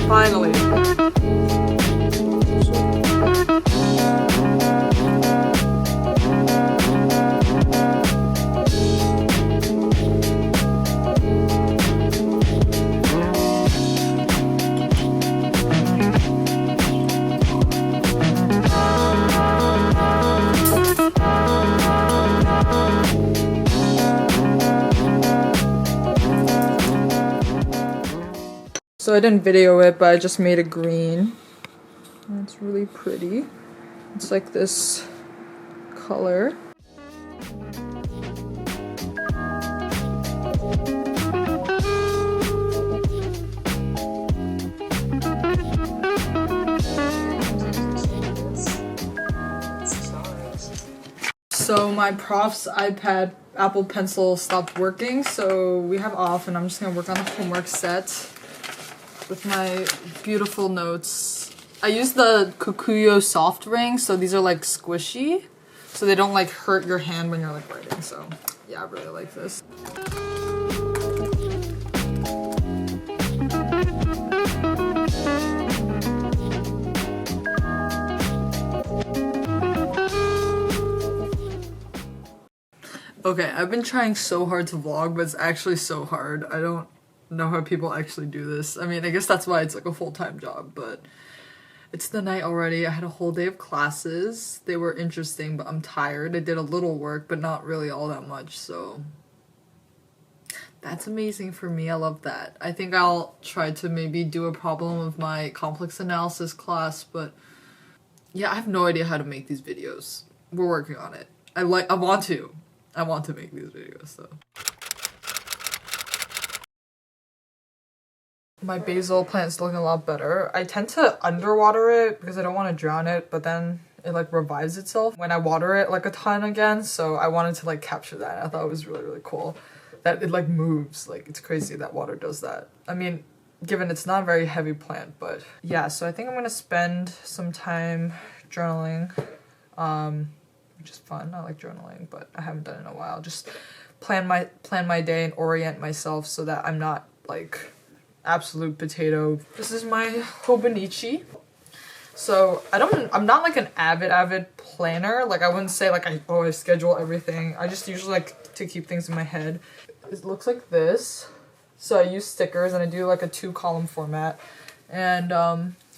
Finally. So I didn't video it, but I just made it green. And it's really pretty. It's like this color. So my prof's iPad Apple Pencil stopped working, so we have off and I'm just gonna work on the homework set with my beautiful notes. I use the Kukuyo soft ring, so these are like squishy, so they don't like hurt your hand when you're like writing. So yeah, I really like this. Okay, I've been trying so hard to vlog, but it's actually so hard. I don't know how people actually do this. I mean, I guess that's why it's like a full-time job, but it's the night already. I had a whole day of classes. They were interesting, but I'm tired. I did a little work, but not really all that much, so that's amazing for me. I love that. I think I'll try to maybe do a problem of my complex analysis class, but yeah, I have no idea how to make these videos. We're working on it. I want to make these videos, so. My basil plant's looking a lot better. I tend to underwater it because I don't want to drown it, but then it like revives itself when I water it like a ton again, so I wanted to like capture that. I thought it was really, really cool that it like moves. Like, it's crazy that water does that. I mean, given it's not a very heavy plant, but yeah, so I think I'm gonna spend some time journaling, which is fun. I like journaling, but I haven't done it in a while. Just plan my day and orient myself so that I'm not like absolute potato. This is my Hobonichi. So I'm not like an avid planner. Like, I wouldn't say like I schedule everything. I just usually like to keep things in my head. It looks like this. So I use stickers and I do like a 2-column format. And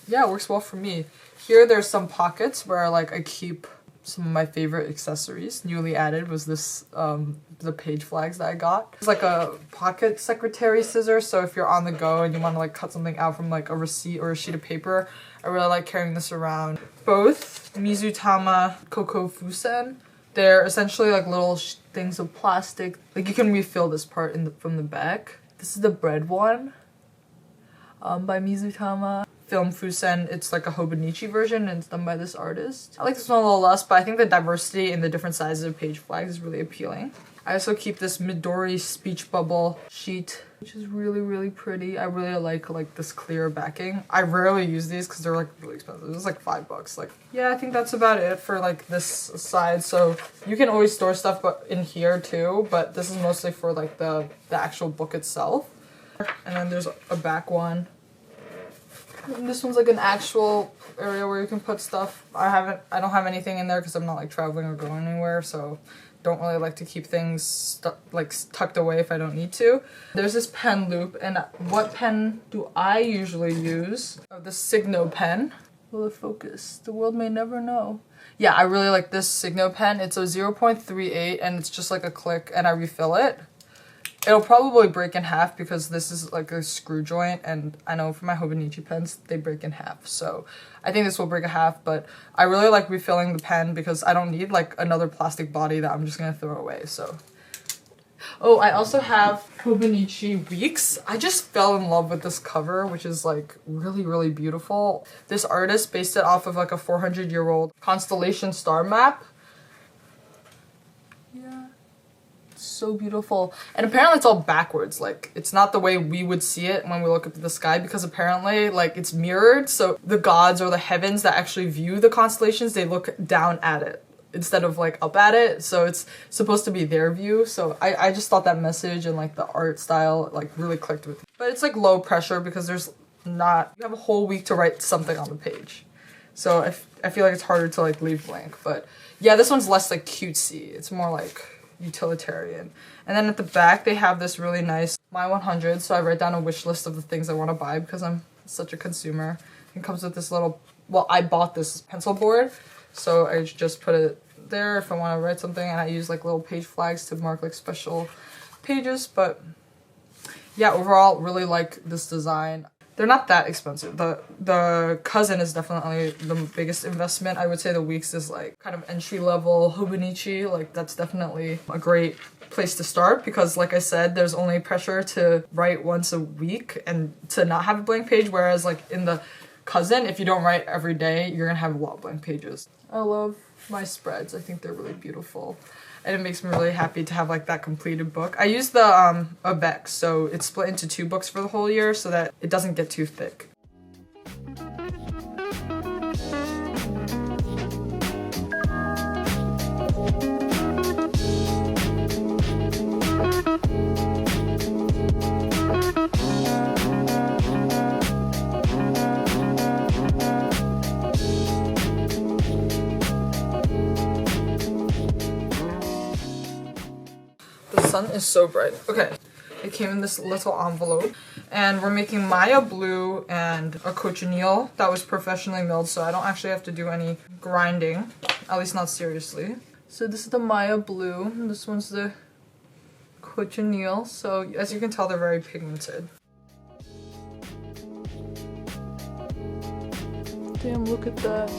yeah, it works well for me. Here there's some pockets where like I keep some of my favorite accessories. Newly added was this, the page flags that I got. It's like a pocket secretary scissor, so if you're on the go and you want to like cut something out from like a receipt or a sheet of paper, I really like carrying this around. Both Mizutama Koko Fusen. They're essentially like little things of plastic. Like, you can refill this part from the back. This is the bread one, by Mizutama. Film Fusen, it's like a Hobonichi version and it's done by this artist. I like this one a little less, but I think the diversity in the different sizes of page flags is really appealing. I also keep this Midori speech bubble sheet, which is really, really pretty. I really like this clear backing. I rarely use these because they're like really expensive. It's like $5. Like, yeah, I think that's about it for like this side. So you can always store stuff in here too, but this is mostly for like the actual book itself. And then there's a back one. And this one's like an actual area where you can put stuff. I don't have anything in there because I'm not like traveling or going anywhere, so don't really like to keep things tucked away if I don't need to. There's this pen loop, and what pen do I usually use? Oh, the Signo pen. Will it focus? The world may never know. Yeah, I really like this Signo pen. It's a 0.38 and it's just like a click and I refill it. It'll probably break in half because this is like a screw joint, and I know for my Hobonichi pens, they break in half. So I think this will break in half, but I really like refilling the pen because I don't need like another plastic body that I'm just gonna throw away, so. Oh, I also have Hobonichi Weeks. I just fell in love with this cover, which is like really, really beautiful. This artist based it off of like a 400-year-old constellation star map. Yeah. So beautiful. And apparently it's all backwards. Like, it's not the way we would see it when we look up at the sky, because apparently like it's mirrored, so the gods or the heavens that actually view the constellations, they look down at it instead of like up at it, so it's supposed to be their view. So I just thought that message and like the art style like really clicked with me. But it's like low pressure because there's not, you have a whole week to write something on the page. So I feel like it's harder to like leave blank, but yeah, this one's less like cutesy. It's more like utilitarian. And then at the back, they have this really nice My 100. So I write down a wish list of the things I want to buy because I'm such a consumer. It comes with this little, well, I bought this pencil board, so I just put it there if I want to write something, and I use like little page flags to mark like special pages. But yeah, overall, really like this design. They're not that expensive. The cousin is definitely the biggest investment. I would say the Weeks is like kind of entry level Hobonichi. Like that's definitely a great place to start because like I said, there's only pressure to write once a week and to not have a blank page. Whereas like in the cousin, if you don't write every day, you're gonna have a lot of blank pages. I love my spreads. I think they're really beautiful. And it makes me really happy to have like that completed book. I use the Avec, so it's split into 2 books for the whole year so that it doesn't get too thick. The sun is so bright. Okay, it came in this little envelope, and we're making Maya blue and a cochineal that was professionally milled, so I don't actually have to do any grinding, at least not seriously. So this is the Maya blue, and this one's the cochineal. So as you can tell, they're very pigmented. Damn, look at that.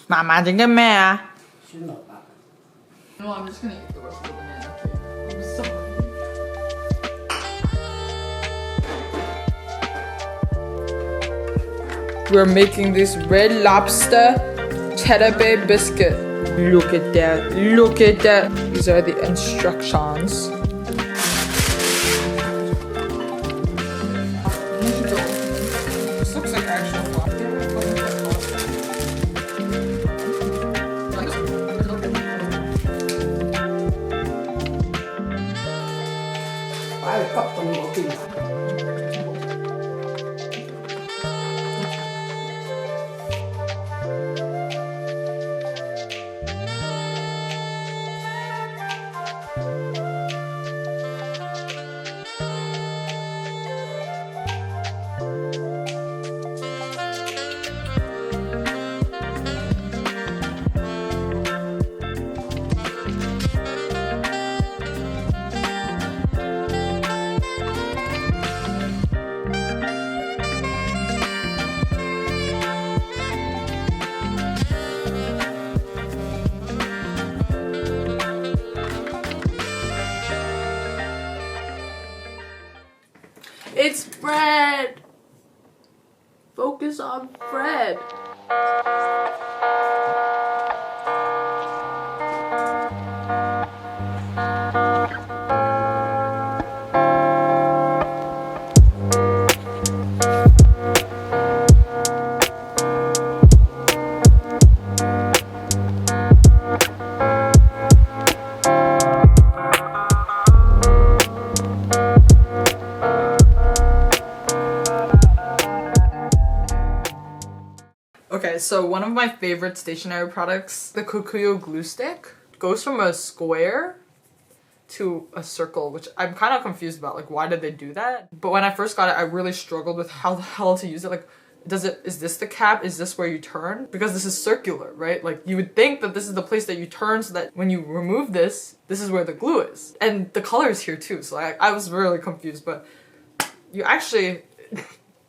Mama, drink the man. No, I'm just gonna eat the rest of the banana cake. I'm sorry. We're making this red lobster cheddar bay biscuit. Look at that. Look at that. These are the instructions. This looks like actual lobster. It's Fred! Focus on Fred. Okay, so one of my favorite stationery products, the Kokuyo glue stick, goes from a square to a circle, which I'm kind of confused about. Like, why did they do that? But when I first got it, I really struggled with how the hell to use it. Like, is this the cap? Is this where you turn? Because this is circular, right? Like, you would think that this is the place that you turn so that when you remove this is where the glue is. And the color is here too, so I was really confused, but you actually...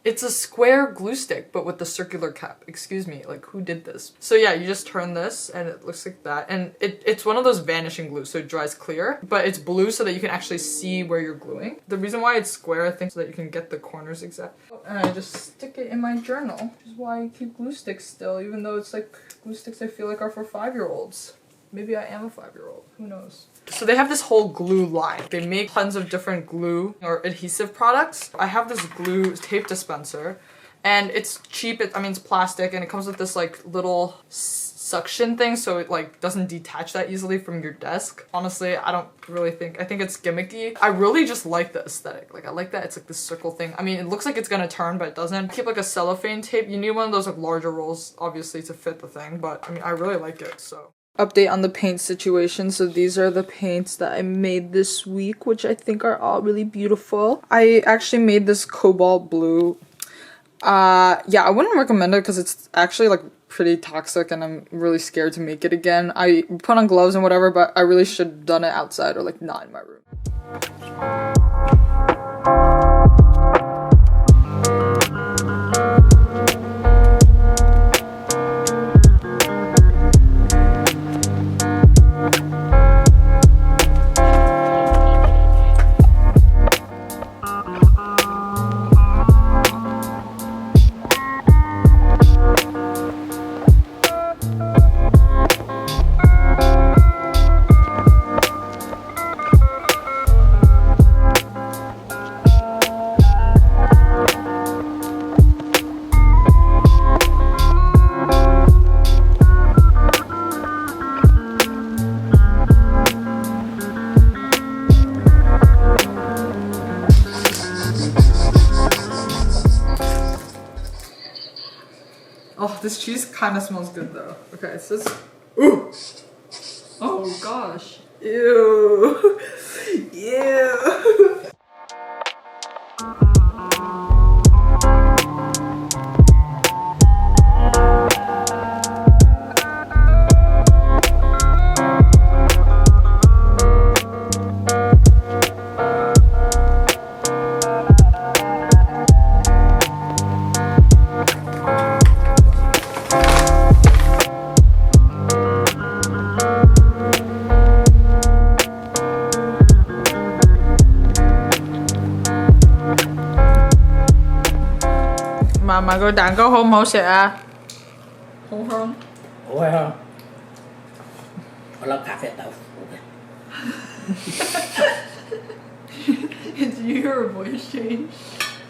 It's a square glue stick, but with the circular cap. Excuse me, like, who did this? So yeah, you just turn this and it looks like that. And it's one of those vanishing glues, so it dries clear, but it's blue so that you can actually see where you're gluing. The reason why it's square, I think, so that you can get the corners exact. And I just stick it in my journal, which is why I keep glue sticks still, even though it's like glue sticks I feel like are for 5-year-olds. Maybe I am a 5-year-old, who knows? So they have this whole glue line. They make tons of different glue or adhesive products. I have this glue tape dispenser and it's cheap. I mean, it's plastic and it comes with this like little suction thing so it like doesn't detach that easily from your desk. Honestly, I think it's gimmicky. I really just like the aesthetic. Like, I like that it's like this circle thing. I mean, it looks like it's gonna turn, but it doesn't. Keep like a cellophane tape. You need one of those like larger rolls, obviously, to fit the thing, but I mean, I really like it, so. Update on the paint situation. So these are the paints that I made this week, which I think are all really beautiful. I actually made this cobalt blue. Yeah, I wouldn't recommend it because it's actually like pretty toxic and I'm really scared to make it again. I put on gloves and whatever, but I really should have done it outside or like not in my room. Oh, this cheese kind of smells good though. Okay, it's this. Ooh! Oh gosh. Ew. Ew. Mà cái蛋糕好唔好食啊？好香。好香。我諗咖啡豆腐嘅。Did you hear her voice change?